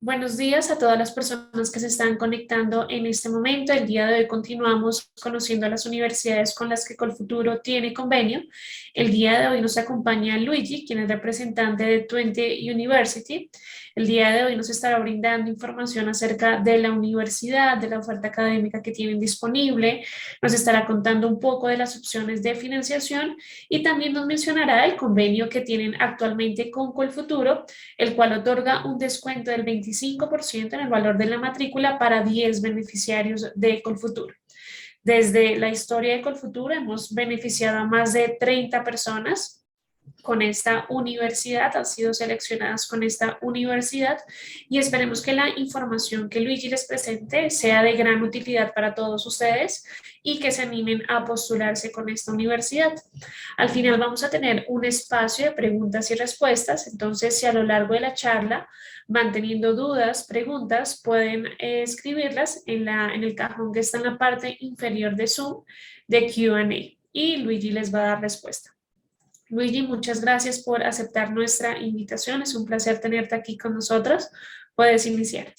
Buenos días a todas las personas que se están conectando en este momento. El día de hoy continuamos conociendo las universidades con las que Colfuturo tiene convenio. El día de hoy nos acompaña Luigi, quien es representante de Twente University. El día de hoy nos estará brindando información acerca de la universidad, de la oferta académica que tienen disponible. Nos estará contando un poco de las opciones de financiación y también nos mencionará el convenio que tienen actualmente con Colfuturo, el cual otorga un descuento del 25% en el valor de la matrícula para 10 beneficiarios de Colfuturo. Desde la historia de Colfuturo hemos beneficiado a más de 30 personas con esta universidad, han sido seleccionadas con esta universidad y esperemos que la información que Luigi les presente sea de gran utilidad para todos ustedes y que se animen a postularse con esta universidad. Al final vamos a tener un espacio de preguntas y respuestas, entonces si a lo largo de la charla van teniendo dudas, preguntas, pueden escribirlas en el cajón que está en la parte inferior de Zoom de Q&A y Luigi les va a dar respuesta. Luigi, muchas gracias por aceptar nuestra invitación. Es un placer tenerte aquí con nosotros. Puedes iniciar.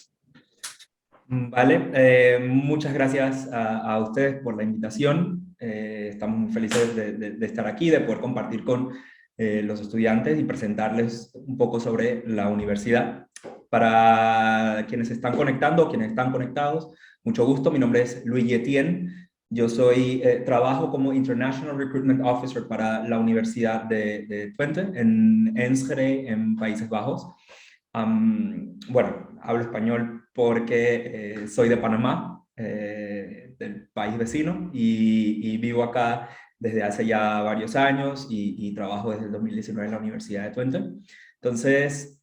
Vale, muchas gracias a ustedes por la invitación. Estamos muy felices de estar aquí, de poder compartir con los estudiantes y presentarles un poco sobre la universidad. Para quienes están conectando o quienes están conectados, mucho gusto. Mi nombre es Luigi Etienne. Yo trabajo como International Recruitment Officer para la Universidad de Twente, en Enschede, en Países Bajos. Bueno, hablo español porque soy de Panamá, del país vecino, y vivo acá desde hace ya varios años y trabajo desde el 2019 en la Universidad de Twente. Entonces,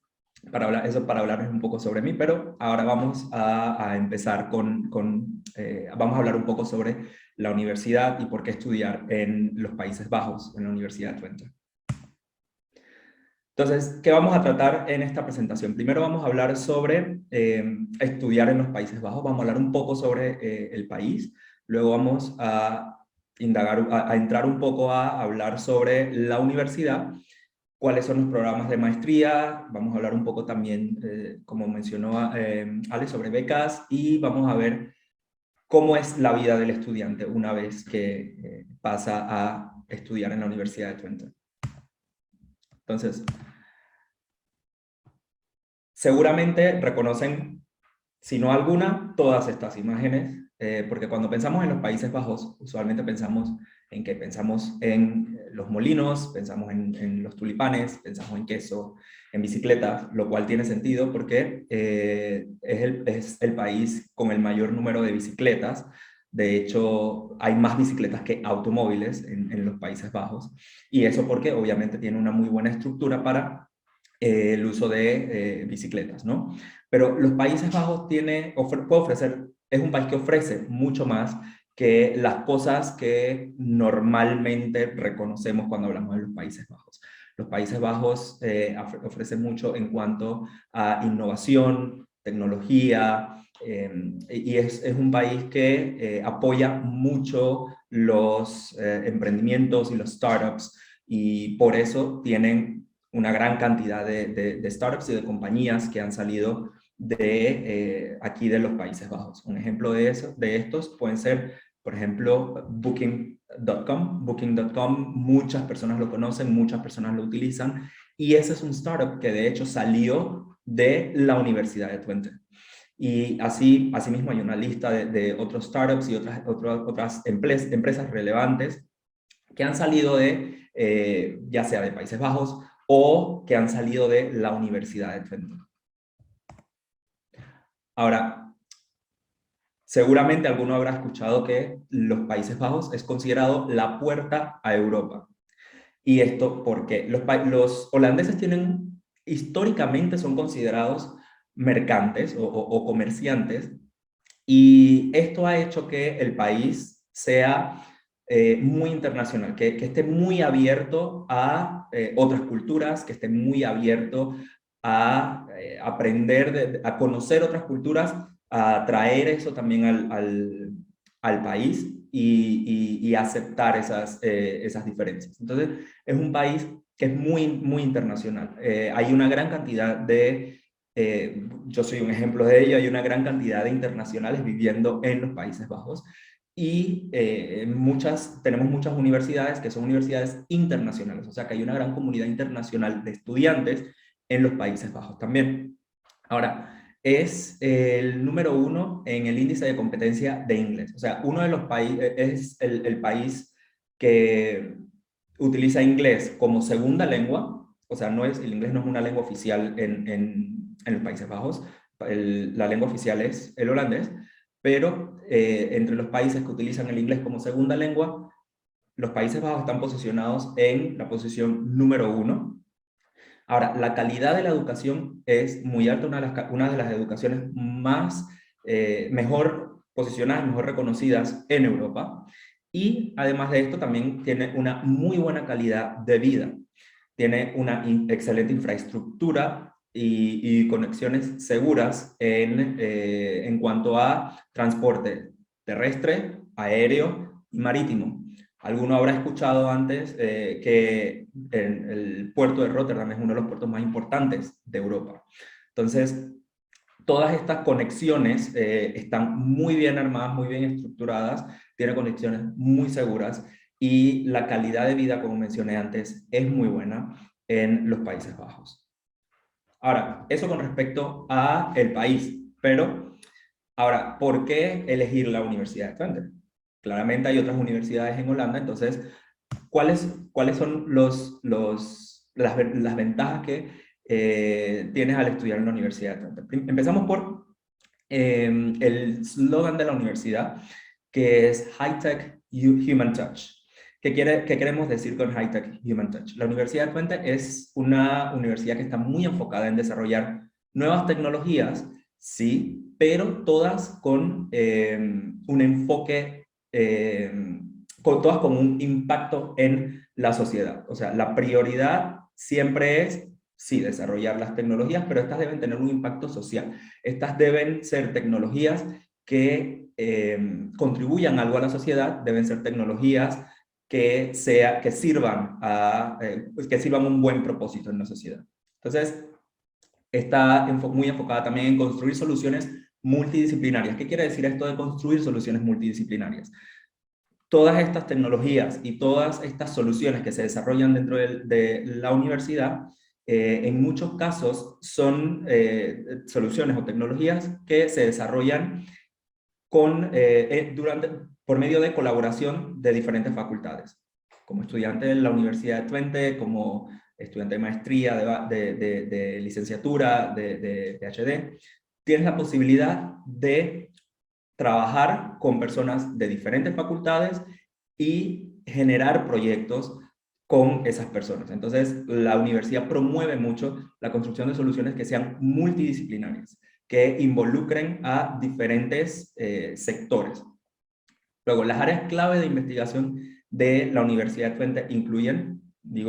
para hablarles un poco sobre mí, pero ahora vamos a empezar vamos a hablar un poco sobre la universidad y por qué estudiar en los Países Bajos, en la Universidad de Twente. Entonces, ¿qué vamos a tratar en esta presentación? Primero vamos a hablar sobre estudiar en los Países Bajos, vamos a hablar un poco sobre el país, luego vamos a entrar un poco a hablar sobre la universidad, cuáles son los programas de maestría, vamos a hablar un poco también, como mencionó Ale, sobre becas, y vamos a ver cómo es la vida del estudiante una vez que pasa a estudiar en la Universidad de Twente. Entonces, seguramente reconocen, si no alguna, todas estas imágenes, porque cuando pensamos en los Países Bajos, usualmente pensamos en que pensamos en los molinos, pensamos en los tulipanes, pensamos en queso, en bicicletas, lo cual tiene sentido porque es el país con el mayor número de bicicletas. De hecho, hay más bicicletas que automóviles en los Países Bajos, y eso porque obviamente tiene una muy buena estructura para el uso de bicicletas, ¿no? Pero los Países Bajos puede ofrecer, es un país que ofrece mucho más que las cosas que normalmente reconocemos cuando hablamos de los Países Bajos. Los Países Bajos ofrecen mucho en cuanto a innovación, tecnología, y es un país que apoya mucho los emprendimientos y los startups, y por eso tienen una gran cantidad de startups y de compañías que han salido de aquí de los Países Bajos. Un ejemplo de estos pueden ser, por ejemplo, Booking.com. Booking.com, muchas personas lo conocen, muchas personas lo utilizan, y ese es un startup que de hecho salió de la Universidad de Twente. Y asimismo hay una lista de otros startups y otras empresas relevantes que han salido ya sea de Países Bajos o que han salido de la Universidad de Twente. Ahora, seguramente alguno habrá escuchado que los Países Bajos es considerado la puerta a Europa. Y esto porque los holandeses históricamente son considerados mercantes o comerciantes, y esto ha hecho que el país sea muy internacional, que esté muy abierto a otras culturas, que esté muy abierto a aprender, a conocer otras culturas, a traer eso también al país y aceptar esas diferencias. Entonces, es un país que es muy, muy internacional. Hay una gran cantidad de Yo soy un ejemplo de ello. Hay una gran cantidad de internacionales viviendo en los Países Bajos y tenemos muchas universidades que son universidades internacionales, o sea que hay una gran comunidad internacional de estudiantes en los Países Bajos también. Ahora, es el número 1 en el índice de competencia de inglés, o sea, uno de los países, es el país que utiliza inglés como segunda lengua, o sea, el inglés no es una lengua oficial en los Países Bajos, la lengua oficial es el holandés, pero entre los países que utilizan el inglés como segunda lengua, los Países Bajos están posicionados en la posición número 1. Ahora, la calidad de la educación es muy alta, una de las educaciones mejor posicionadas, mejor reconocidas en Europa. Y además de esto, también tiene una muy buena calidad de vida. Tiene una excelente infraestructura y conexiones seguras en cuanto a transporte terrestre, aéreo y marítimo. Alguno habrá escuchado antes que el puerto de Rotterdam es uno de los puertos más importantes de Europa. Entonces, todas estas conexiones están muy bien armadas, muy bien estructuradas, tienen conexiones muy seguras y la calidad de vida, como mencioné antes, es muy buena en los Países Bajos. Ahora, eso con respecto a el país, pero ahora, ¿por qué elegir la Universidad de Twente? Claramente hay otras universidades en Holanda, entonces, ¿cuáles son las ventajas que tienes al estudiar en la Universidad de Twente? Empezamos por el slogan de la universidad, que es High Tech Human Touch. ¿Qué queremos decir con High Tech Human Touch? La Universidad de Twente es una universidad que está muy enfocada en desarrollar nuevas tecnologías, sí, pero todas con un enfoque, todas con un impacto en la sociedad. O sea, la prioridad siempre es, sí, desarrollar las tecnologías, pero estas deben tener un impacto social. Estas deben ser tecnologías que contribuyan algo a la sociedad, deben ser tecnologías que sirvan que sirvan un buen propósito en la sociedad. Entonces, está muy enfocada también en construir soluciones multidisciplinarias. ¿Qué quiere decir esto de construir soluciones multidisciplinarias? Todas estas tecnologías y todas estas soluciones que se desarrollan dentro de la universidad, en muchos casos son soluciones o tecnologías que se desarrollan por medio de colaboración de diferentes facultades. Como estudiante de la Universidad de Twente, como estudiante de maestría, de licenciatura, de PhD, tienes la posibilidad de trabajar con personas de diferentes facultades y generar proyectos con esas personas. Entonces, la universidad promueve mucho la construcción de soluciones que sean multidisciplinarias, que involucren a diferentes sectores. Luego, las áreas clave de investigación de la Universidad de Twente incluyen y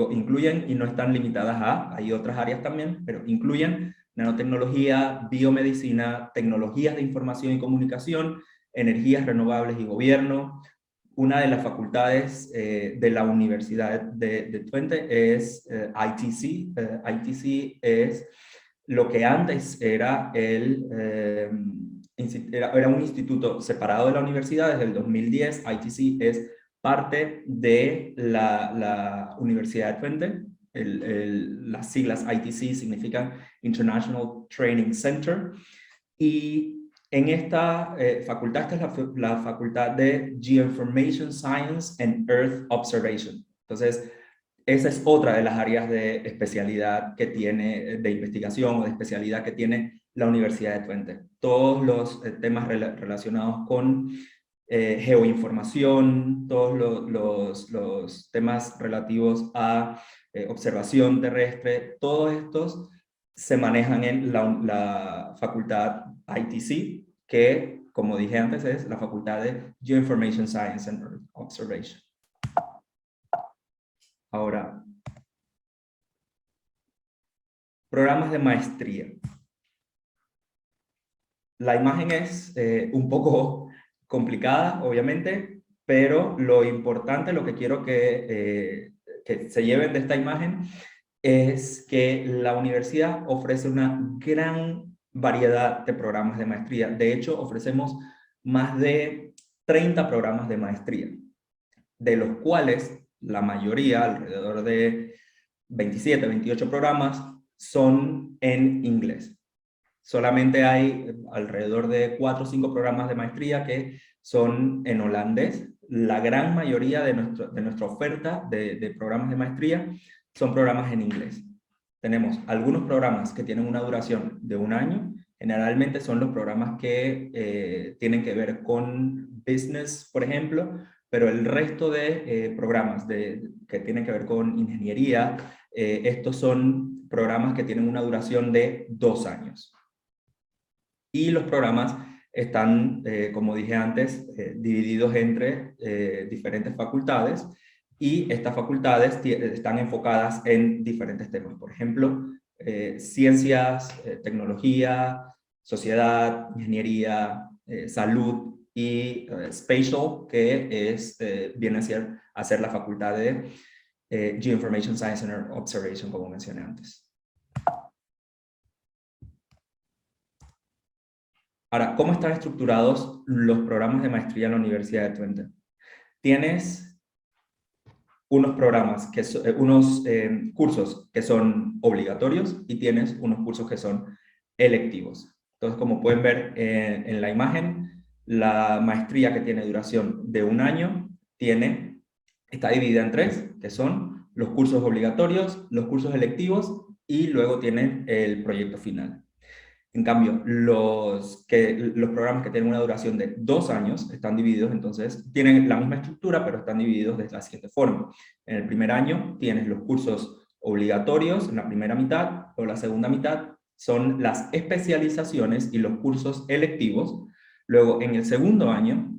no están limitadas hay otras áreas también, pero incluyen nanotecnología, biomedicina, tecnologías de información y comunicación, energías renovables y gobierno. Una de las facultades de la Universidad de Twente es ITC. ITC es lo que antes era era un instituto separado de la universidad. Desde el 2010, ITC es parte de la Universidad de Twente. Las siglas ITC significan International Training Center. Y en esta facultad, esta es la facultad de Geoinformation Science and Earth Observation. Entonces, esa es otra de las áreas de especialidad que tiene, de investigación o de especialidad que tiene la Universidad de Twente. Todos los temas relacionados con geoinformación, todos los temas relativos a observación terrestre, todos estos se manejan en la facultad ITC, que, como dije antes, es la facultad de Geoinformation Science and Earth Observation. Ahora, programas de maestría. La imagen es un poco complicada, obviamente, pero lo importante, lo que quiero que se lleven de esta imagen es que la universidad ofrece una gran variedad de programas de maestría. De hecho, ofrecemos más de 30 programas de maestría, de los cuales la mayoría, alrededor de 27, 28 programas, son en inglés. Solamente hay alrededor de 4 o 5 programas de maestría que son en holandés. La gran mayoría de nuestra oferta de programas de maestría son programas en inglés. Tenemos algunos programas que tienen una duración de 1 año. Generalmente son los programas que tienen que ver con business, por ejemplo, pero el resto de programas que tienen que ver con ingeniería, estos son programas que tienen una duración de 2 años. Y los programas están, como dije antes, divididos entre diferentes facultades, y estas facultades están enfocadas en diferentes temas. Por ejemplo, ciencias, tecnología, sociedad, ingeniería, salud y spatial, que viene a ser la facultad de Geoinformation Science and Observation, como mencioné antes. Ahora, ¿cómo están estructurados los programas de maestría en la Universidad de Twente? Tienes unos programas, unos cursos que son obligatorios, y tienes unos cursos que son electivos. Entonces, como pueden ver en la imagen, la maestría, que tiene duración de 1 año, está dividida en 3, que son los cursos obligatorios, los cursos electivos, y luego tienen el proyecto final. En cambio, los programas que tienen una duración de 2 años están divididos, entonces tienen la misma estructura, pero están divididos de la siguiente forma. En el primer año tienes los cursos obligatorios en la primera mitad, o la segunda mitad son las especializaciones y los cursos electivos. Luego, en el segundo año,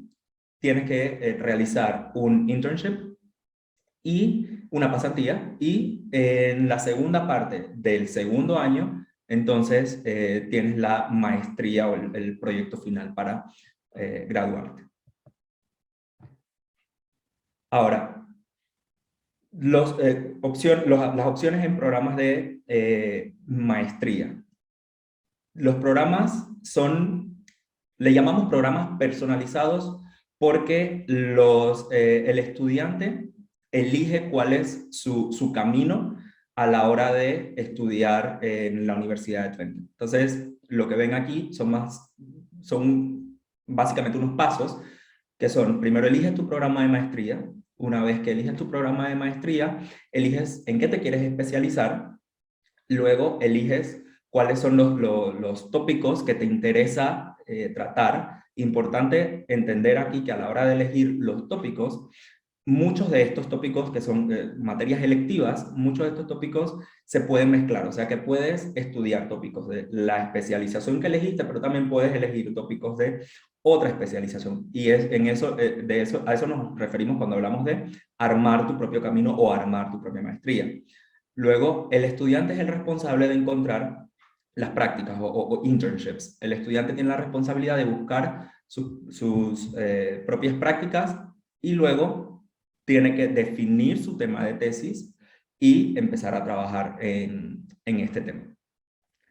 tienes que realizar un internship y una pasantía, y en la segunda parte del segundo año, entonces tienes la maestría o el proyecto final para graduarte. Ahora, las opciones en programas de maestría. Los programas le llamamos programas personalizados porque el estudiante elige cuál es su camino a la hora de estudiar en la Universidad de Twente. Entonces, lo que ven aquí son básicamente unos pasos, que son: primero eliges tu programa de maestría. Una vez que eliges tu programa de maestría, eliges en qué te quieres especializar. Luego eliges cuáles son los tópicos que te interesa tratar. Importante entender aquí que a la hora de elegir los tópicos, muchos de estos tópicos, que son materias electivas, muchos de estos tópicos se pueden mezclar. O sea que puedes estudiar tópicos de la especialización que elegiste, pero también puedes elegir tópicos de otra especialización. Y a eso nos referimos cuando hablamos de armar tu propio camino o armar tu propia maestría. Luego, el estudiante es el responsable de encontrar las prácticas o internships. El estudiante tiene la responsabilidad de buscar sus propias prácticas, y luego tiene que definir su tema de tesis y empezar a trabajar en este tema.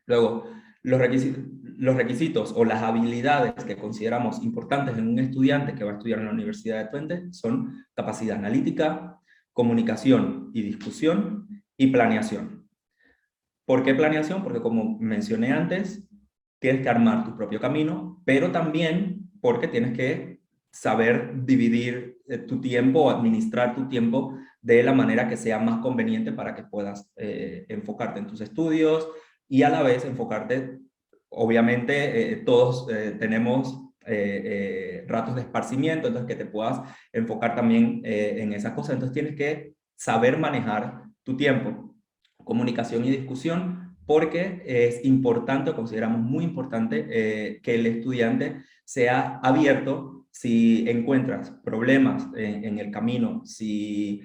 Luego, los requisitos o las habilidades que consideramos importantes en un estudiante que va a estudiar en la Universidad de Twente son capacidad analítica, comunicación y discusión, y planeación. ¿Por qué planeación? Porque, como mencioné antes, tienes que armar tu propio camino, pero también porque tienes que saber dividir tu tiempo o administrar tu tiempo de la manera que sea más conveniente para que puedas enfocarte en tus estudios y a la vez enfocarte. Obviamente todos tenemos ratos de esparcimiento, entonces que te puedas enfocar también en esas cosas. Entonces tienes que saber manejar tu tiempo. Comunicación y discusión, porque es importante, consideramos muy importante, que el estudiante sea abierto si encuentras problemas en el camino, si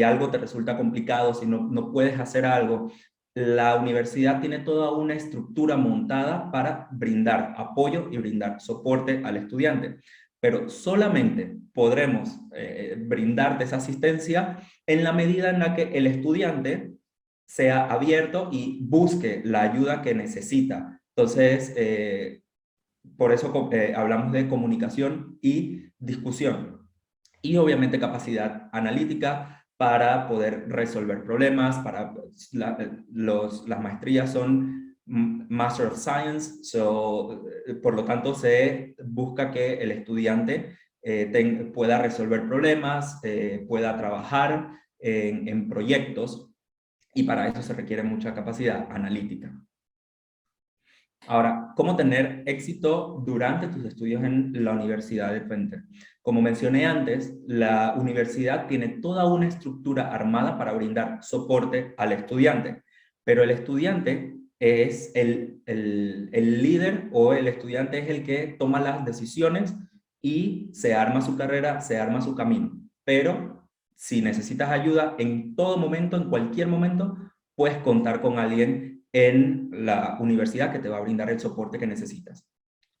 algo te resulta complicado, si no puedes hacer algo. La universidad tiene toda una estructura montada para brindar apoyo y brindar soporte al estudiante, pero solamente podremos brindarte esa asistencia en la medida en la que el estudiante sea abierto y busque la ayuda que necesita. Entonces, por eso hablamos de comunicación y discusión. Y obviamente capacidad analítica para poder resolver problemas. Las maestrías son Master of Science, por lo tanto se busca que el estudiante pueda resolver problemas, pueda trabajar en proyectos, y para eso se requiere mucha capacidad analítica. Ahora, ¿cómo tener éxito durante tus estudios en la Universidad de Twente? Como mencioné antes, la universidad tiene toda una estructura armada para brindar soporte al estudiante, pero el estudiante es el líder, o el estudiante es el que toma las decisiones y se arma su carrera, se arma su camino. Pero si necesitas ayuda en todo momento, en cualquier momento, puedes contar con alguien en la universidad que te va a brindar el soporte que necesitas.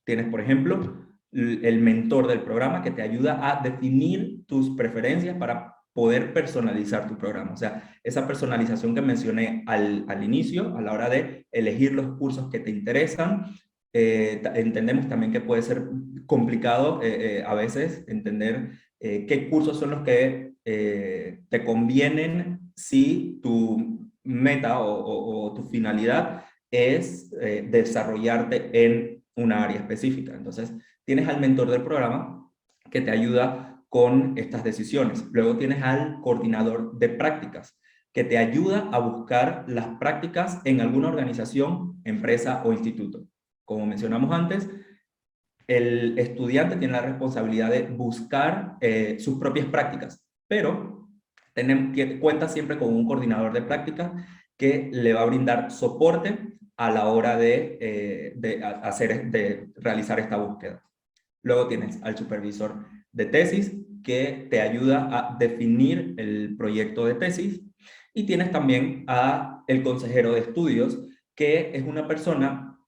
Tienes, por ejemplo, el mentor del programa que te ayuda a definir tus preferencias para poder personalizar tu programa. O sea, esa personalización que mencioné al inicio, a la hora de elegir los cursos que te interesan. Entendemos también que puede ser complicado a veces entender qué cursos son los que te convienen si tu meta o tu finalidad es desarrollarte en una área específica. Entonces, tienes al mentor del programa que te ayuda con estas decisiones. Luego tienes al coordinador de prácticas, que te ayuda a buscar las prácticas en alguna organización, empresa o instituto. Como mencionamos antes, el estudiante tiene la responsabilidad de buscar sus propias prácticas, pero cuenta siempre con un coordinador de prácticas que le va a brindar soporte a la hora de realizar esta búsqueda. Luego tienes al supervisor de tesis, que te ayuda a definir el proyecto de tesis, y tienes también a el consejero de estudios, que es una persona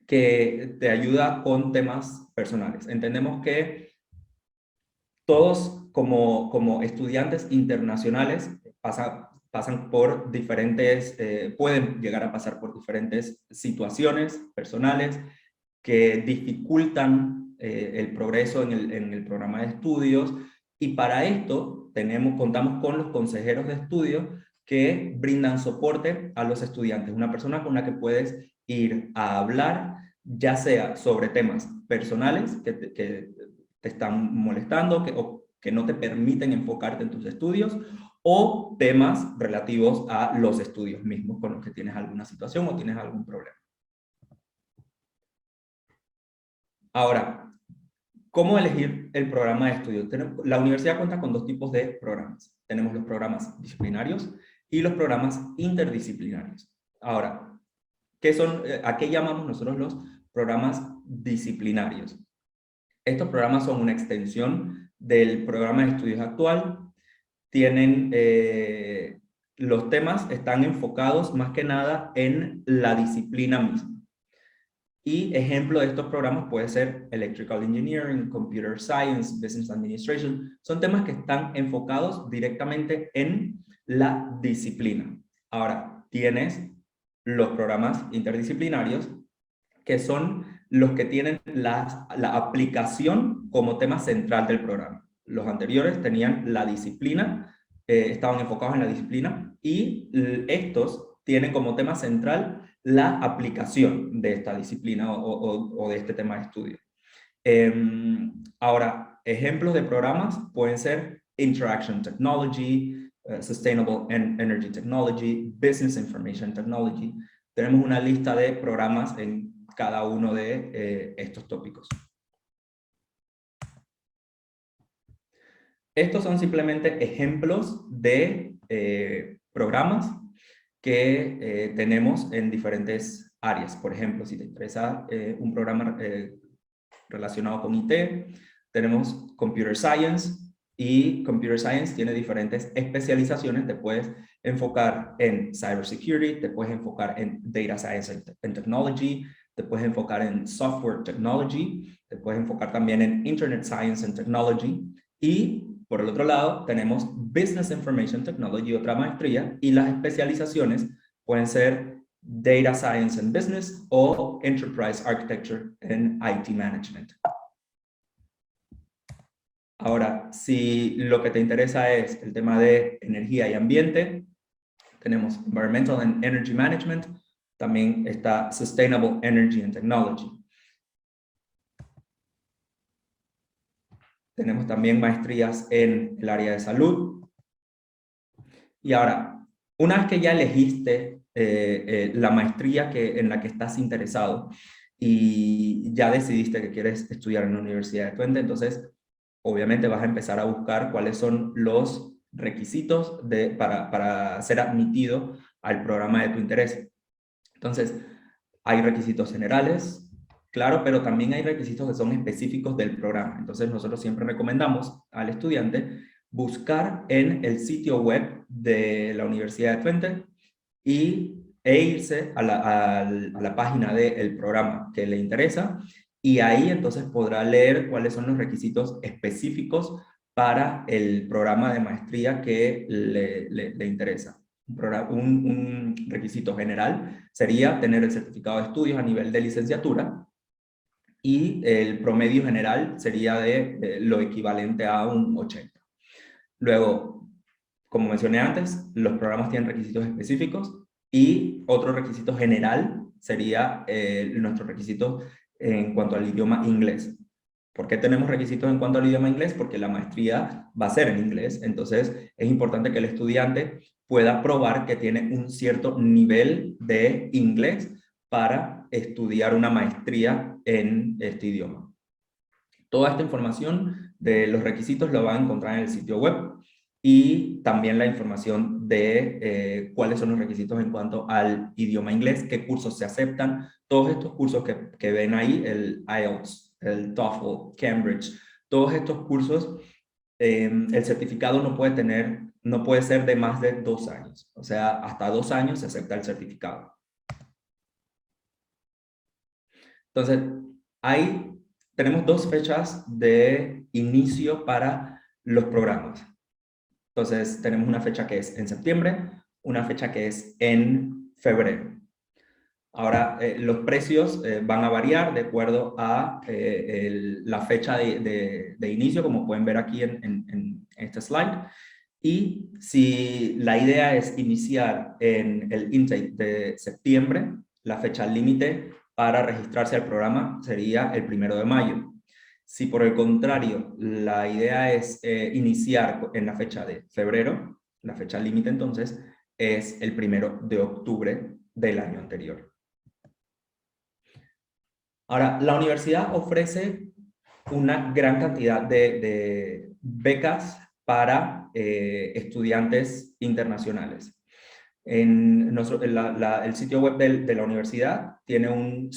que te ayuda con temas personales. Entendemos que todos como estudiantes internacionales pasan por diferentes, pueden llegar a pasar por diferentes situaciones personales que dificultan el progreso en el programa de estudios, y para esto contamos con los consejeros de estudios que brindan soporte a los estudiantes, una persona con la que puedes ir a hablar, ya sea sobre temas personales que te están molestando, o que no te permiten enfocarte en tus estudios, o temas relativos a los estudios mismos con los que tienes alguna situación o tienes algún problema. Ahora, ¿cómo elegir el programa de estudio? La universidad cuenta con dos tipos de programas. Tenemos los programas disciplinarios y los programas interdisciplinarios. Ahora, ¿a qué llamamos nosotros los programas disciplinarios? Estos programas son una extensión del programa de estudios actual. Los temas están enfocados más que nada en la disciplina misma. Y ejemplo de estos programas puede ser Electrical Engineering, Computer Science, Business Administration. Son temas que están enfocados directamente en la disciplina. Ahora, tienes los programas interdisciplinarios, que son los que tienen la aplicación como tema central del programa. Los anteriores tenían la disciplina, estaban enfocados en la disciplina, y estos tienen como tema central la aplicación de esta disciplina o de este tema de estudio. Ahora, ejemplos de programas pueden ser Interaction Technology, Sustainable Energy Technology, Business Information Technology. Tenemos una lista de programas en cada uno de estos tópicos. Estos son simplemente ejemplos de programas que tenemos en diferentes áreas. Por ejemplo, si te interesa un programa relacionado con IT, tenemos Computer Science, y Computer Science tiene diferentes especializaciones. Te puedes enfocar en Cybersecurity, te puedes enfocar en Data Science and Technology, te puedes enfocar en Software Technology, te puedes enfocar también en Internet Science and Technology, y por el otro lado tenemos Business Information Technology, otra maestría, y las especializaciones pueden ser Data Science and Business o Enterprise Architecture and IT Management. Ahora, si lo que te interesa es el tema de energía y ambiente, tenemos Environmental and Energy Management, también está Sustainable Energy and Technology. Tenemos también maestrías en el área de salud. Y ahora, una vez que ya elegiste la maestría en la que estás interesado y ya decidiste que quieres estudiar en la Universidad de Twente, entonces obviamente vas a empezar a buscar cuáles son los requisitos para ser admitido al programa de tu interés. Entonces, hay requisitos generales, claro, pero también hay requisitos que son específicos del programa. Entonces, nosotros siempre recomendamos al estudiante buscar en el sitio web de la Universidad de Twente e irse a la página del programa que le interesa, y ahí entonces podrá leer cuáles son los requisitos específicos para el programa de maestría que le interesa. Un requisito general sería tener el certificado de estudios a nivel de licenciatura, y el promedio general sería de lo equivalente a un 80. Luego, como mencioné antes, los programas tienen requisitos específicos, y otro requisito general sería nuestros requisitos en cuanto al idioma inglés. ¿Por qué tenemos requisitos en cuanto al idioma inglés? Porque la maestría va a ser en inglés, entonces es importante que el estudiante pueda probar que tiene un cierto nivel de inglés para estudiar una maestría en este idioma. Toda esta información de los requisitos lo van a encontrar en el sitio web, y también la información de cuáles son los requisitos en cuanto al idioma inglés, qué cursos se aceptan, todos estos cursos que ven ahí, el IELTS, el TOEFL, Cambridge, todos estos cursos, el certificado no puede ser de más de 2 años, o sea, hasta 2 años se acepta el certificado. Entonces, tenemos 2 fechas de inicio para los programas. Entonces, tenemos una fecha que es en septiembre, una fecha que es en febrero. Ahora, los precios van a variar de acuerdo a la fecha de inicio, como pueden ver aquí en este slide. Y si la idea es iniciar en el intake de septiembre, la fecha límite para registrarse al programa sería el 1 de mayo. Si por el contrario la idea es iniciar en la fecha de febrero, la fecha límite entonces es el 1 de octubre del año anterior. Ahora, la universidad ofrece una gran cantidad de becas para estudiantes internacionales. El sitio web de la universidad tiene un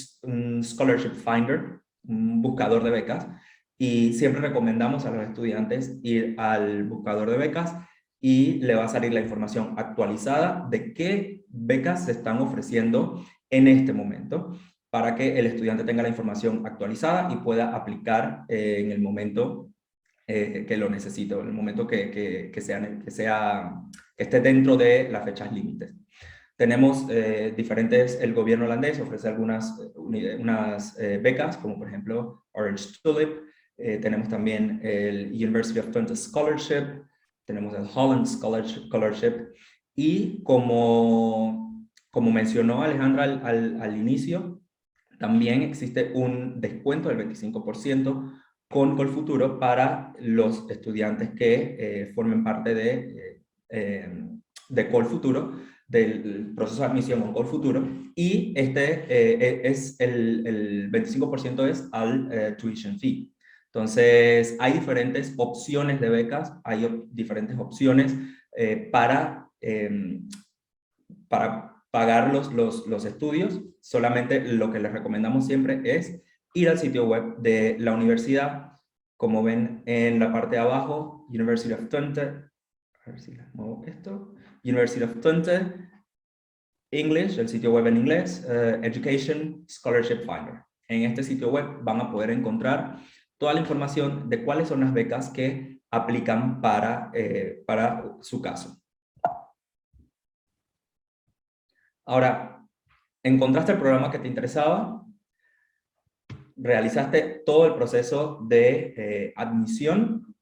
Scholarship Finder, un buscador de becas, y siempre recomendamos a los estudiantes ir al buscador de becas y le va a salir la información actualizada de qué becas se están ofreciendo en este momento, para que el estudiante tenga la información actualizada y pueda aplicar en el momento que lo necesite, o en el momento que esté dentro de las fechas límites. Tenemos el gobierno holandés ofrece unas becas, como por ejemplo Orange Tulip. Tenemos también el University of Twente Scholarship, tenemos el Holland Scholarship, y como mencionó Alejandra al inicio, también existe un descuento del 25% con Colfuturo para los estudiantes que formen parte de Colfuturo, del proceso de admisión con Colfuturo, y el 25% es al tuition fee. Entonces, hay diferentes opciones de becas, hay diferentes opciones para pagar los estudios. Solamente lo que les recomendamos siempre es ir al sitio web de la universidad. Como ven en la parte de abajo, University of Twente, a ver si les muevo esto, University of Twente, English, el sitio web en inglés, Education Scholarship Finder. En este sitio web van a poder encontrar toda la información de cuáles son las becas que aplican para su caso. Ahora, encontraste el programa que te interesaba, realizaste todo el proceso de admisión,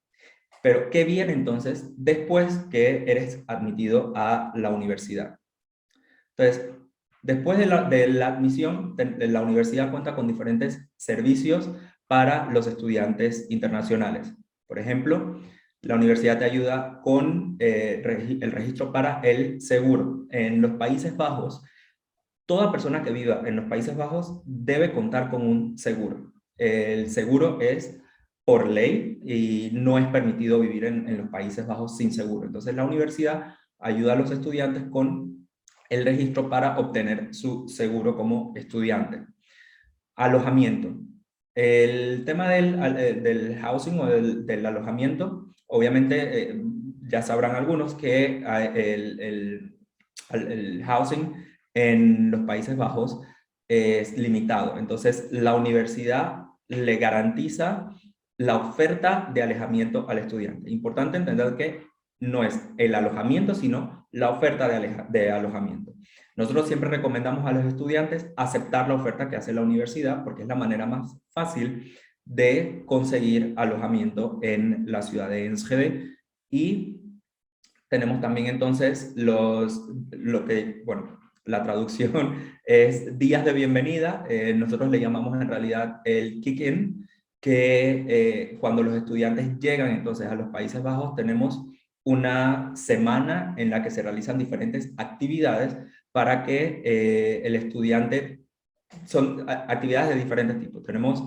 pero ¿qué viene entonces después que eres admitido a la universidad? Entonces, después de la admisión, la universidad cuenta con diferentes servicios para los estudiantes internacionales. Por ejemplo, la universidad te ayuda con el registro para el seguro. En los Países Bajos, toda persona que viva en los Países Bajos debe contar con un seguro. El seguro es por ley y no es permitido vivir en los Países Bajos sin seguro. Entonces la universidad ayuda a los estudiantes con el registro para obtener su seguro como estudiante. Alojamiento. El tema del housing o del alojamiento, obviamente ya sabrán algunos que el housing en los Países Bajos es limitado. Entonces, la universidad le garantiza la oferta de alojamiento al estudiante. Importante entender que no es el alojamiento, sino la oferta de alojamiento. Nosotros siempre recomendamos a los estudiantes aceptar la oferta que hace la universidad porque es la manera más fácil de conseguir alojamiento en la ciudad de Enschede. Y tenemos también entonces la traducción es días de bienvenida. Nosotros le llamamos en realidad el kick-in, que cuando los estudiantes llegan entonces a los Países Bajos tenemos una semana en la que se realizan diferentes actividades para que el estudiante, son actividades de diferentes tipos. Tenemos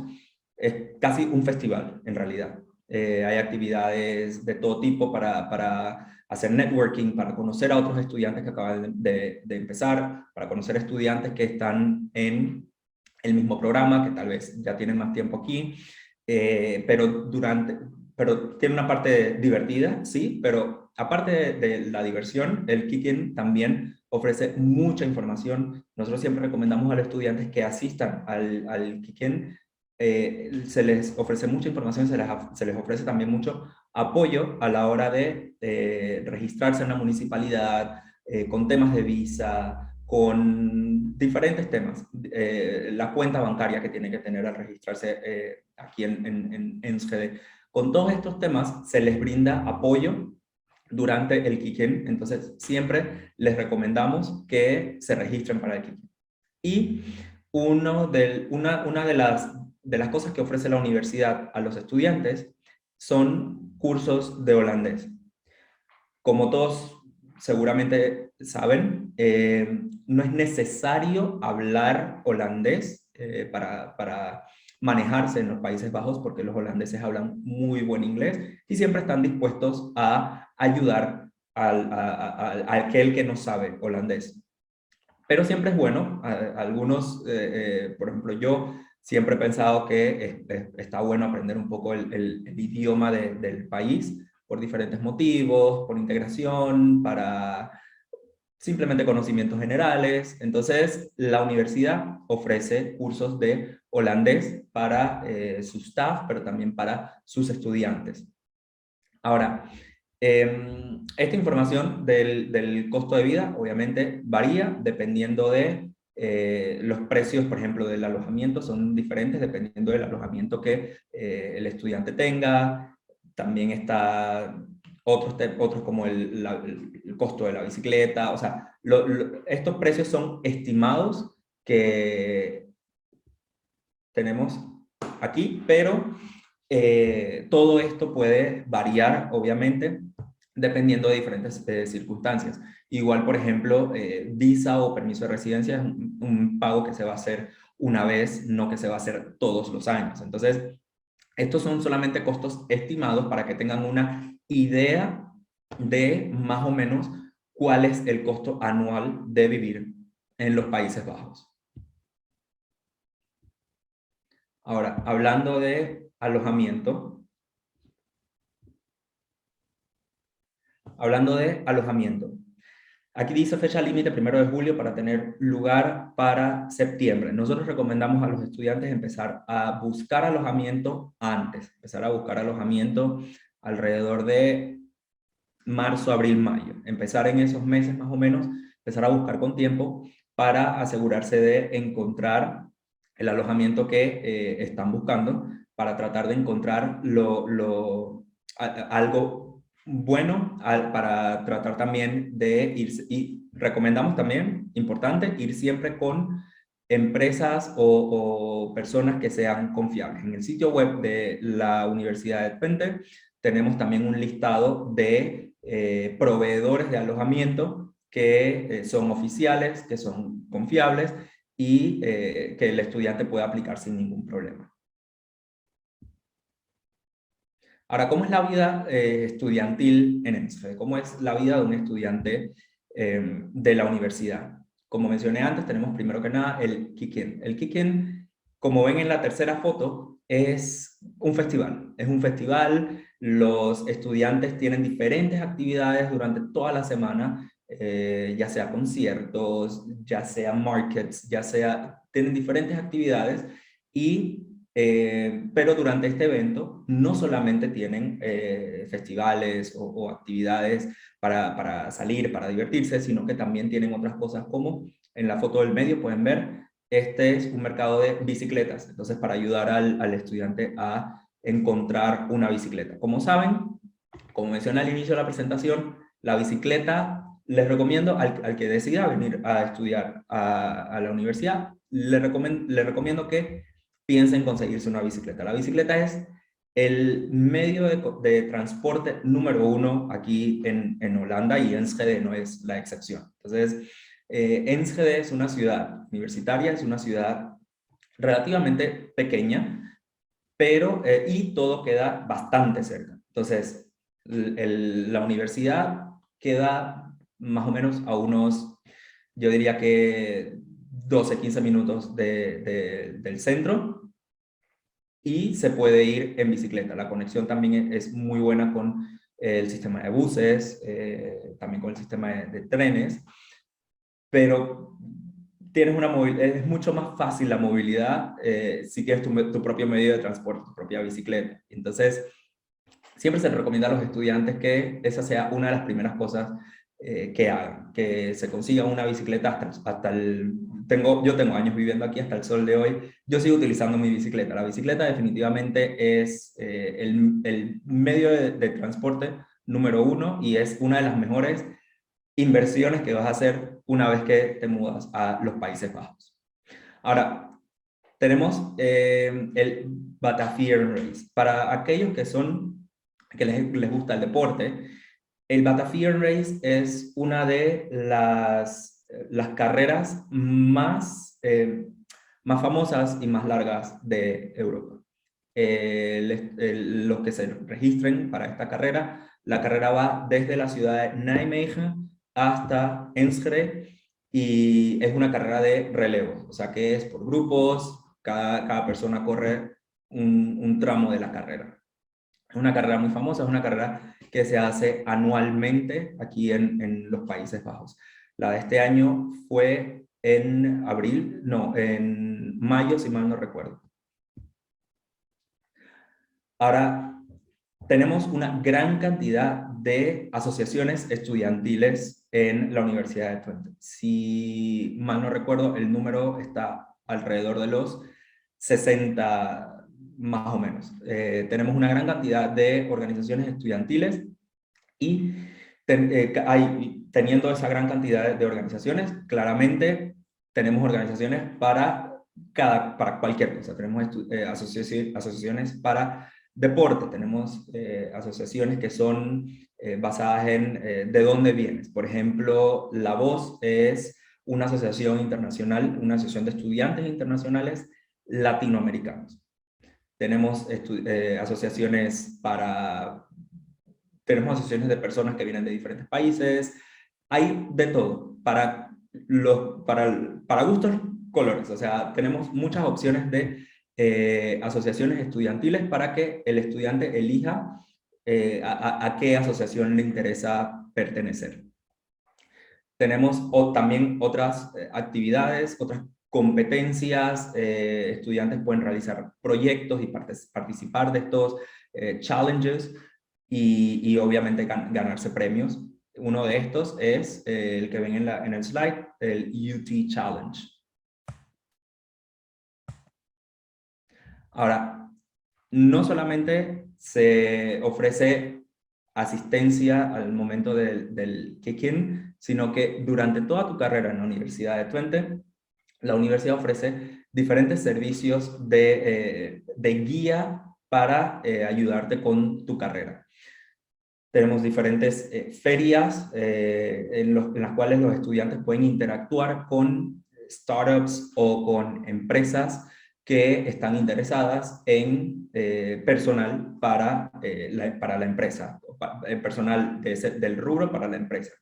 casi un festival en realidad. Hay actividades de todo tipo para hacer networking, para conocer a otros estudiantes que acaban de empezar, para conocer estudiantes que están en el mismo programa, que tal vez ya tienen más tiempo aquí, pero tiene una parte divertida, sí, pero aparte de la diversión, el Kick-In también ofrece mucha información. Nosotros siempre recomendamos a los estudiantes que asistan al Kick-In. Se les ofrece mucha información, se les ofrece también mucho apoyo a la hora de registrarse en la municipalidad, con temas de visa, con diferentes temas. La cuenta bancaria que tiene que tener al registrarse aquí en Enschede. Con todos estos temas se les brinda apoyo durante el Kick-In, entonces siempre les recomendamos que se registren para el Kick-In. Y una de las cosas que ofrece la universidad a los estudiantes son cursos de holandés. Como todos seguramente saben, no es necesario hablar holandés para manejarse en los Países Bajos, porque los holandeses hablan muy buen inglés y siempre están dispuestos a ayudar a aquel que no sabe holandés. Pero siempre es bueno, algunos, por ejemplo, yo siempre he pensado que está bueno aprender un poco el idioma del país por diferentes motivos, por integración, para simplemente conocimientos generales. Entonces, la universidad ofrece cursos de holandés para su staff, pero también para sus estudiantes. Ahora, esta información del costo de vida obviamente varía dependiendo de los precios, por ejemplo, del alojamiento son diferentes dependiendo del alojamiento que el estudiante tenga. También está otros como el costo de la bicicleta. O sea, estos precios son estimados que tenemos aquí, pero todo esto puede variar, obviamente, dependiendo de diferentes circunstancias. Igual, por ejemplo, visa o permiso de residencia es un pago que se va a hacer una vez, no que se va a hacer todos los años. Entonces, estos son solamente costos estimados para que tengan una idea de más o menos cuál es el costo anual de vivir en los Países Bajos. Ahora, hablando de alojamiento, aquí dice fecha límite 1 de julio para tener lugar para septiembre. Nosotros recomendamos a los estudiantes empezar a buscar alojamiento antes, empezar a buscar alojamiento alrededor de marzo, abril, mayo. Empezar en esos meses más o menos, empezar a buscar con tiempo, para asegurarse de encontrar el alojamiento que están buscando, para tratar de encontrar algo bueno, para tratar también de ir, y recomendamos también, importante, ir siempre con empresas o personas que sean confiables. En el sitio web de la Universidad de Twente tenemos también un listado de proveedores de alojamiento que son oficiales, que son confiables y que el estudiante puede aplicar sin ningún problema. Ahora, ¿cómo es la vida estudiantil en Enschede? ¿Cómo es la vida de un estudiante de la universidad? Como mencioné antes, tenemos primero que nada el Kick-In. El Kick-In, como ven en la tercera foto, es un festival. Es un festival, los estudiantes tienen diferentes actividades durante toda la semana, ya sea conciertos, ya sea markets, tienen diferentes actividades y pero durante este evento no solamente tienen festivales o actividades para salir, para divertirse, sino que también tienen otras cosas como en la foto del medio pueden ver, este es un mercado de bicicletas, entonces para ayudar al estudiante a encontrar una bicicleta. Como saben, como mencioné al inicio de la presentación, la bicicleta, les recomiendo al que decida venir a estudiar a la universidad, le recomiendo que piensa en conseguirse una bicicleta. La bicicleta es el medio de transporte número uno aquí en Holanda y Enschede no es la excepción. Entonces, Enschede es una ciudad universitaria, es una ciudad relativamente pequeña, pero y todo queda bastante cerca. Entonces, la universidad queda más o menos a unos, yo diría que 12, 15 minutos del centro, y se puede ir en bicicleta. La conexión también es muy buena con el sistema de buses, también con el sistema de trenes, pero tienes es mucho más fácil la movilidad si tienes tu propio medio de transporte, tu propia bicicleta. Entonces, siempre se le recomienda a los estudiantes que esa sea una de las primeras cosas que hagan, que se consigan una bicicleta yo tengo años viviendo aquí hasta el sol de hoy, yo sigo utilizando mi bicicleta. La bicicleta definitivamente es el medio de transporte número uno y es una de las mejores inversiones que vas a hacer una vez que te mudas a los Países Bajos. Ahora, tenemos el Batavieren Race. Para aquellos que les gusta el deporte, el Batavieren Race es una de las carreras más famosas y más largas de Europa. Los que se registren para esta carrera, la carrera va desde la ciudad de Nijmegen hasta Enschede y es una carrera de relevo, o sea que es por grupos, cada persona corre un tramo de la carrera. Es una carrera muy famosa, es una carrera que se hace anualmente aquí en los Países Bajos. La de este año fue en en mayo, si mal no recuerdo. Ahora, tenemos una gran cantidad de asociaciones estudiantiles en la Universidad de Twente. Si mal no recuerdo, el número está alrededor de los 60 más o menos. Tenemos una gran cantidad de organizaciones estudiantiles y teniendo esa gran cantidad de organizaciones, claramente tenemos organizaciones para cualquier cosa. Tenemos asociaciones para deporte, tenemos asociaciones que son basadas en de dónde vienes. Por ejemplo, La Voz es una asociación internacional, una asociación de estudiantes internacionales latinoamericanos. Tenemos tenemos asociaciones de personas que vienen de diferentes países, hay de todo, para gustos colores, o sea, tenemos muchas opciones de asociaciones estudiantiles para que el estudiante elija a qué asociación le interesa pertenecer. Tenemos también otras actividades, otras competencias, estudiantes pueden realizar proyectos y participar de estos challenges y obviamente ganarse premios. Uno de estos es el que ven en el slide, Startup, el UT Challenge. Ahora, no solamente se ofrece asistencia al momento del kick-in, sino que durante toda tu carrera en la Universidad de Twente, la universidad ofrece diferentes servicios de guía para ayudarte con tu carrera. Tenemos diferentes ferias en las cuales los estudiantes pueden interactuar con startups o con empresas que están interesadas en personal para la empresa, personal del rubro para la empresa.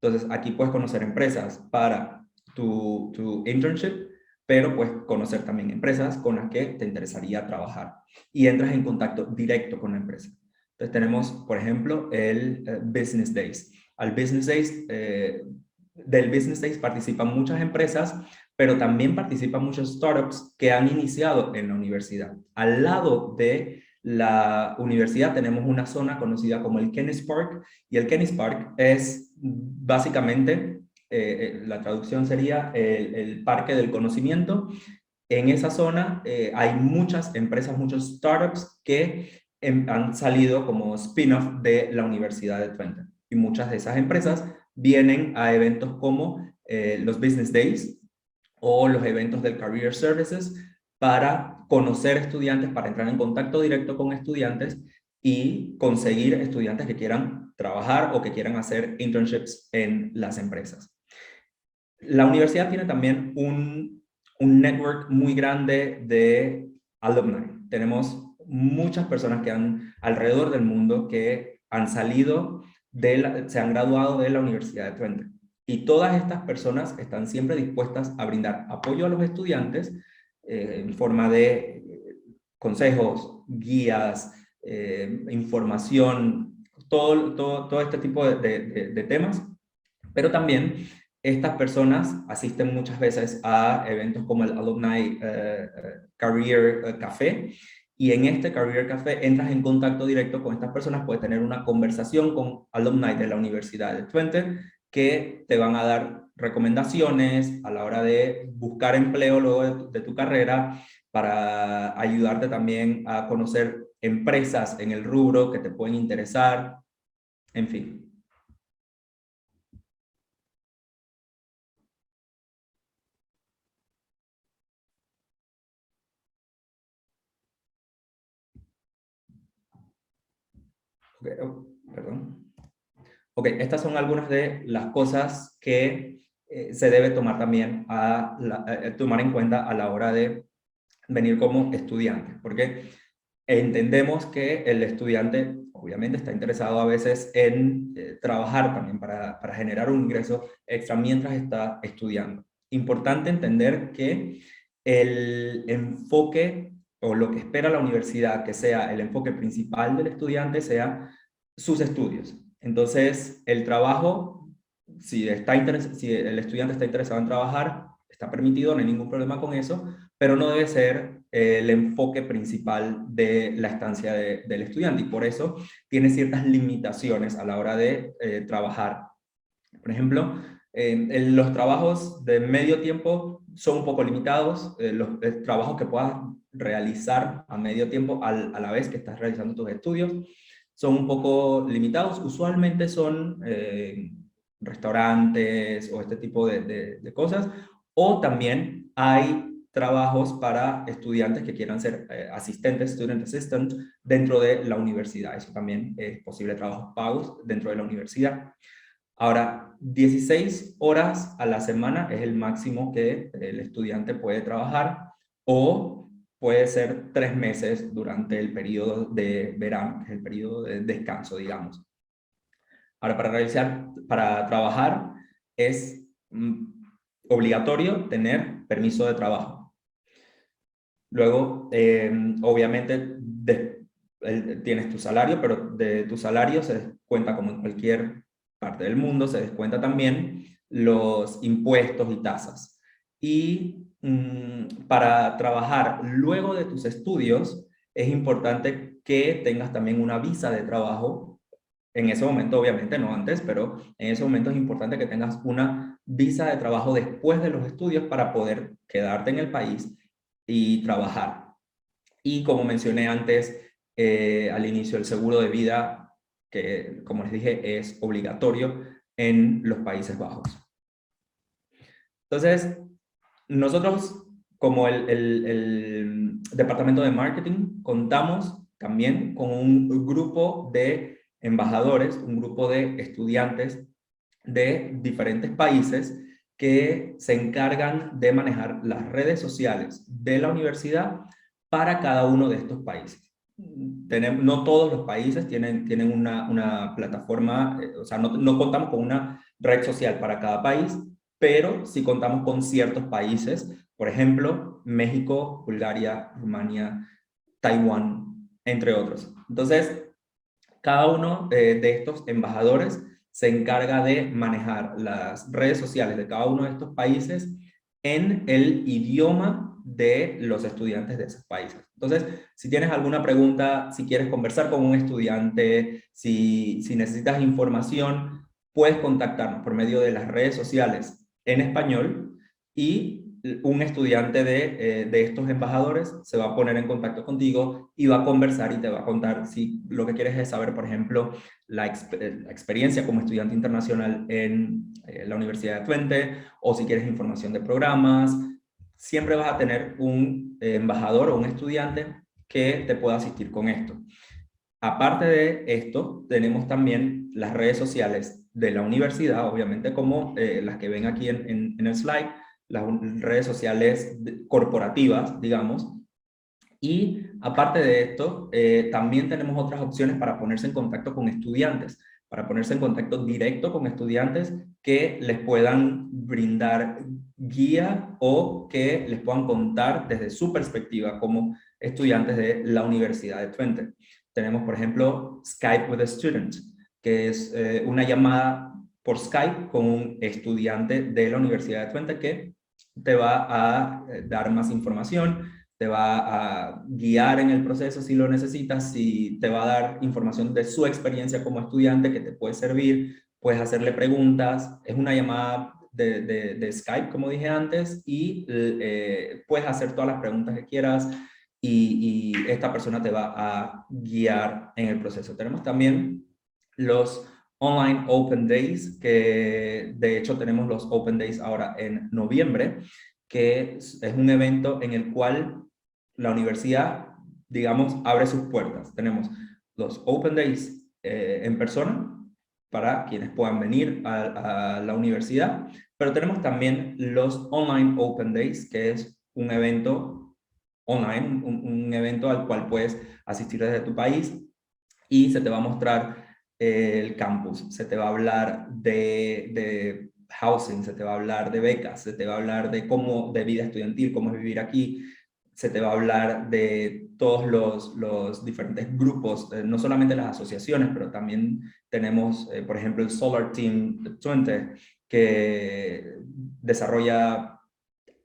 Entonces, aquí puedes conocer empresas para tu internship, pero puedes conocer también empresas con las que te interesaría trabajar y entras en contacto directo con la empresa. Entonces tenemos, por ejemplo, el Business Days. Del Business Days participan muchas empresas, pero también participan muchos startups que han iniciado en la universidad. Al lado de la universidad tenemos una zona conocida como el Kenneth Park, y el Kenneth Park es básicamente, la traducción sería el parque del conocimiento. En esa zona hay muchas empresas, muchos startups que han salido como spin-off de la Universidad de Twente. Y muchas de esas empresas vienen a eventos como los Business Days o los eventos del Career Services para conocer estudiantes, para entrar en contacto directo con estudiantes y conseguir estudiantes que quieran trabajar o que quieran hacer internships en las empresas. La universidad tiene también un network muy grande de alumni. Tenemos muchas personas que han alrededor del mundo que han salido se han graduado de la Universidad de Twente. Y todas estas personas están siempre dispuestas a brindar apoyo a los estudiantes en forma de consejos, guías, información, todo este tipo de temas, pero también estas personas asisten muchas veces a eventos como el Alumni Career Café, y en este Career Café entras en contacto directo con estas personas, puedes tener una conversación con alumni de la Universidad de Twente que te van a dar recomendaciones a la hora de buscar empleo luego de tu carrera, para ayudarte también a conocer empresas en el rubro que te pueden interesar, en fin. Okay, perdón. Ok, estas son algunas de las cosas que se debe tomar también tomar en cuenta a la hora de venir como estudiante, porque entendemos que el estudiante obviamente está interesado a veces en trabajar también para generar un ingreso extra mientras está estudiando. Importante entender que el enfoque o lo que espera la universidad que sea el enfoque principal del estudiante sea sus estudios. Entonces, el trabajo, si el estudiante está interesado en trabajar, está permitido, no hay ningún problema con eso, pero no debe ser el enfoque principal de la estancia del estudiante, y por eso tiene ciertas limitaciones a la hora de trabajar. Por ejemplo, los trabajos de medio tiempo son un poco limitados. Los trabajos que puedas realizar a medio tiempo a la vez que estás realizando tus estudios son un poco limitados. Usualmente son restaurantes o este tipo de cosas, o también hay trabajos para estudiantes que quieran ser asistentes, student assistant, dentro de la universidad. Eso también es posible, trabajos pagos dentro de la universidad. Ahora, 16 horas a la semana es el máximo que el estudiante puede trabajar, o puede ser 3 meses durante el periodo de verano, que es el periodo de descanso, digamos. Ahora, para trabajar es obligatorio tener permiso de trabajo. Luego, obviamente, tienes tu salario, pero de tu salario se descuenta, como en cualquier parte del mundo, se descuenta también los impuestos y tasas. Y para trabajar luego de tus estudios, es importante que tengas también una visa de trabajo. En ese momento, obviamente, no antes, pero en ese momento es importante que tengas una visa de trabajo después de los estudios para poder quedarte en el país y trabajar. Y como mencioné antes, al inicio, el seguro de vida, que como les dije, es obligatorio en los Países Bajos. Entonces, nosotros, como el departamento de marketing, contamos también con un grupo de embajadores, un grupo de estudiantes de diferentes países que se encargan de manejar las redes sociales de la universidad para cada uno de estos países. No todos los países tienen una plataforma, o sea, no contamos con una red social para cada país, pero sí contamos con ciertos países, por ejemplo, México, Bulgaria, Rumania, Taiwán, entre otros. Entonces, cada uno de estos embajadores se encarga de manejar las redes sociales de cada uno de estos países en el idioma de los estudiantes de esos países. Entonces, si tienes alguna pregunta, si quieres conversar con un estudiante, si necesitas información, puedes contactarnos por medio de las redes sociales en español y un estudiante de estos embajadores se va a poner en contacto contigo y va a conversar y te va a contar si lo que quieres es saber, por ejemplo, la experiencia como estudiante internacional en la Universidad de Twente, o si quieres información de programas. Siempre vas a tener un embajador o un estudiante que te pueda asistir con esto. Aparte de esto, tenemos también las redes sociales de la universidad, obviamente como las que ven aquí en el slide, las redes sociales corporativas, digamos. Y aparte de esto, también tenemos otras opciones para ponerse en contacto con estudiantes, para ponerse en contacto directo con estudiantes que les puedan brindar guía o que les puedan contar desde su perspectiva como estudiantes de la Universidad de Twente. Tenemos, por ejemplo, Skype with a Student, que es una llamada por Skype con un estudiante de la Universidad de Twente que te va a dar más información, te va a guiar en el proceso si lo necesitas, si te va a dar información de su experiencia como estudiante que te puede servir, puedes hacerle preguntas, es una llamada de Skype, como dije antes, y puedes hacer todas las preguntas que quieras y esta persona te va a guiar en el proceso. Tenemos también los Online Open Days, que de hecho tenemos los Open Days ahora en noviembre, que es un evento en el cual la universidad, digamos, abre sus puertas. Tenemos los Open Days en persona, para quienes puedan venir a la universidad, pero tenemos también los Online Open Days, que es un evento online, un evento al cual puedes asistir desde tu país y se te va a mostrar el campus, se te va a hablar de housing, se te va a hablar de becas, se te va a hablar de vida estudiantil, cómo es vivir aquí, se te va a hablar de todos los diferentes grupos, no solamente las asociaciones, pero también tenemos, por ejemplo, el Solar Team Twente, que desarrolla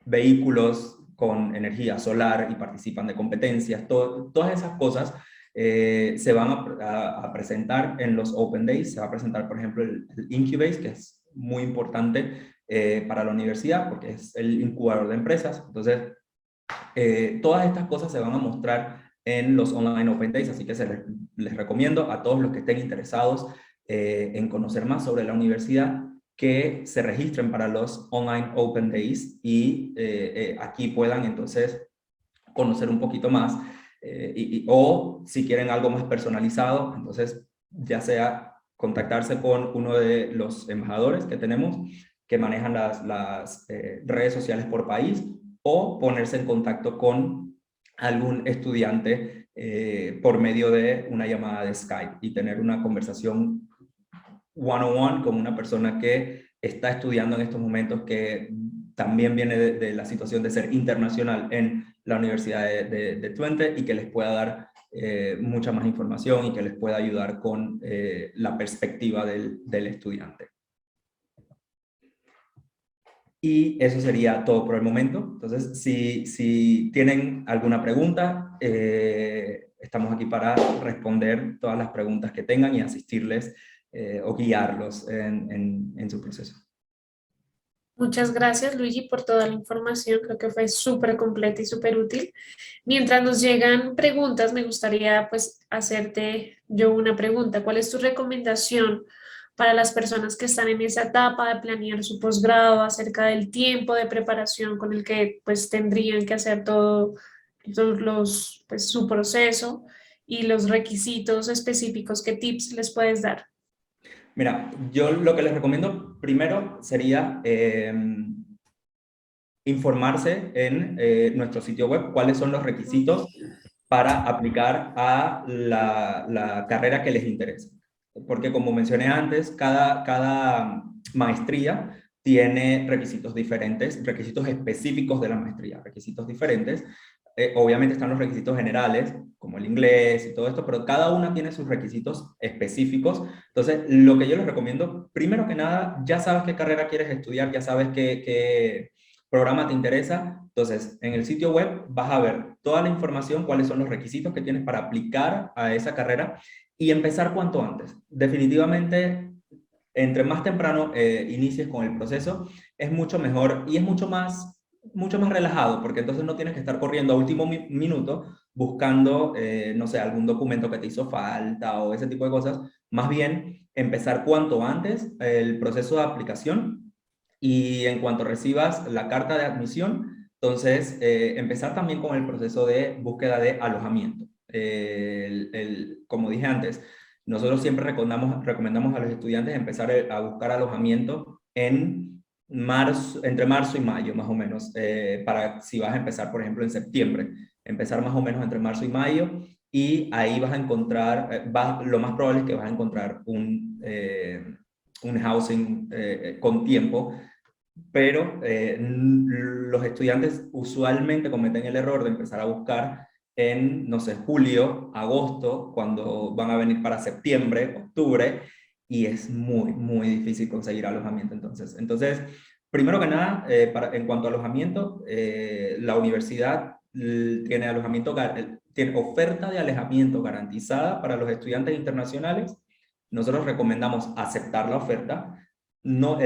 vehículos con energía solar y participan de competencias. Todas esas cosas se van a presentar en los Open Days. Se va a presentar, por ejemplo, el Incubase, que es muy importante para la universidad porque es el incubador de empresas. Entonces, todas estas cosas se van a mostrar en los Online Open Days, así que les recomiendo a todos los que estén interesados en conocer más sobre la universidad que se registren para los Online Open Days y aquí puedan entonces conocer un poquito más o si quieren algo más personalizado, entonces ya sea contactarse con uno de los embajadores que tenemos que manejan las redes sociales por país o ponerse en contacto con algún estudiante por medio de una llamada de Skype y tener una conversación one-on-one con una persona que está estudiando en estos momentos, que también viene de la situación de ser internacional en la Universidad de Twente y que les pueda dar mucha más información y que les pueda ayudar con la perspectiva del estudiante. Y eso sería todo por el momento. Entonces, si tienen alguna pregunta, estamos aquí para responder todas las preguntas que tengan y asistirles o guiarlos en su proceso. Muchas gracias, Luigi, por toda la información. Creo que fue súper completa y súper útil. Mientras nos llegan preguntas, me gustaría pues hacerte yo una pregunta. ¿Cuál es tu recomendación para las personas que están en esa etapa de planear su posgrado acerca del tiempo de preparación con el que pues tendrían que hacer todos los pues su proceso y los requisitos específicos? ¿Qué tips les puedes dar? Mira, yo lo que les recomiendo primero sería informarse en nuestro sitio web cuáles son los requisitos para aplicar a la carrera que les interesa. Porque como mencioné antes, cada maestría tiene requisitos diferentes, requisitos específicos de la maestría, requisitos diferentes. Obviamente están los requisitos generales, como el inglés y todo esto, pero cada una tiene sus requisitos específicos. Entonces, lo que yo les recomiendo, primero que nada, ya sabes qué carrera quieres estudiar, ya sabes qué programa te interesa. Entonces, en el sitio web vas a ver toda la información, cuáles son los requisitos que tienes para aplicar a esa carrera y empezar cuanto antes. Definitivamente, entre más temprano inicies con el proceso, es mucho mejor y es mucho más relajado, porque entonces no tienes que estar corriendo a último minuto buscando, no sé, algún documento que te hizo falta o ese tipo de cosas. Más bien, empezar cuanto antes el proceso de aplicación y en cuanto recibas la carta de admisión, entonces empezar también con el proceso de búsqueda de alojamiento. Como dije antes, nosotros siempre recomendamos a los estudiantes empezar a buscar alojamiento en marzo, entre marzo y mayo, más o menos, para si vas a empezar, por ejemplo, en septiembre, empezar más o menos entre marzo y mayo, y ahí vas a encontrar, lo más probable es que vas a encontrar un housing con tiempo, pero los estudiantes usualmente cometen el error de empezar a buscar en, no sé, julio, agosto, cuando van a venir para septiembre, octubre, y es muy difícil conseguir alojamiento entonces. Entonces, primero que nada, en cuanto a alojamiento, la universidad tiene tiene oferta de alojamiento garantizada para los estudiantes internacionales. Nosotros recomendamos aceptar la oferta. No,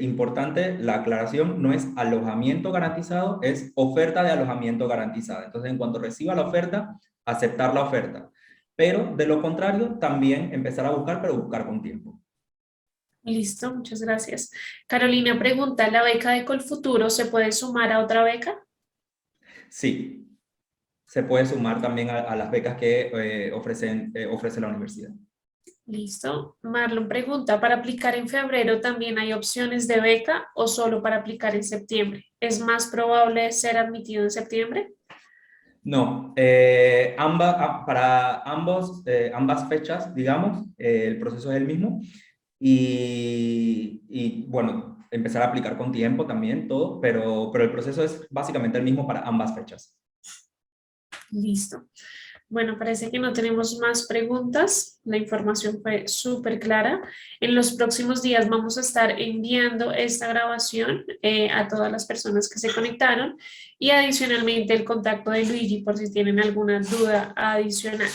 importante, la aclaración no es alojamiento garantizado, es oferta de alojamiento garantizada. Entonces, en cuanto reciba la oferta, aceptar la oferta. Pero de lo contrario, también empezar a buscar, pero buscar con tiempo. Listo, muchas gracias. Carolina pregunta, ¿la beca de Colfuturo se puede sumar a otra beca? Sí, se puede sumar también a las becas que ofrece la universidad. Listo. Marlon pregunta, ¿para aplicar en febrero también hay opciones de beca o solo para aplicar en septiembre? ¿Es más probable ser admitido en septiembre? No, para ambas fechas, digamos, el proceso es el mismo. Y bueno, empezar a aplicar con tiempo también, todo, pero el proceso es básicamente el mismo para ambas fechas. Listo. Bueno, parece que no tenemos más preguntas. La información fue súper clara. En los próximos días vamos a estar enviando esta grabación a todas las personas que se conectaron y adicionalmente el contacto de Luigi por si tienen alguna duda adicional.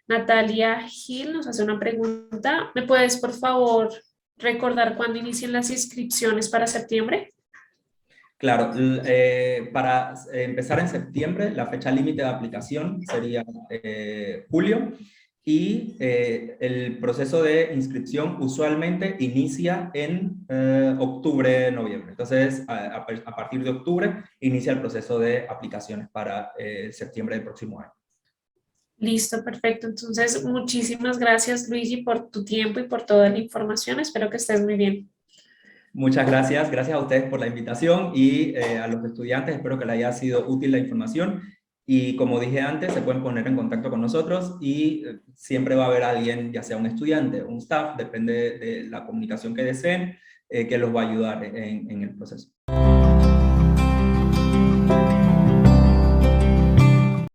Natalia Gil nos hace una pregunta. ¿Me puedes, por favor, recordar cuándo inician las inscripciones para septiembre? Claro, para empezar en septiembre, la fecha límite de aplicación sería julio y el proceso de inscripción usualmente inicia en octubre, noviembre. Entonces, a partir de octubre inicia el proceso de aplicaciones para septiembre del próximo año. Listo, perfecto. Entonces, muchísimas gracias, Luigi, por tu tiempo y por toda la información. Espero que estés muy bien. Muchas gracias, gracias a ustedes por la invitación y a los estudiantes, espero que les haya sido útil la información y como dije antes, se pueden poner en contacto con nosotros y siempre va a haber alguien, ya sea un estudiante o un staff, depende de la comunicación que deseen, que los va a ayudar en el proceso.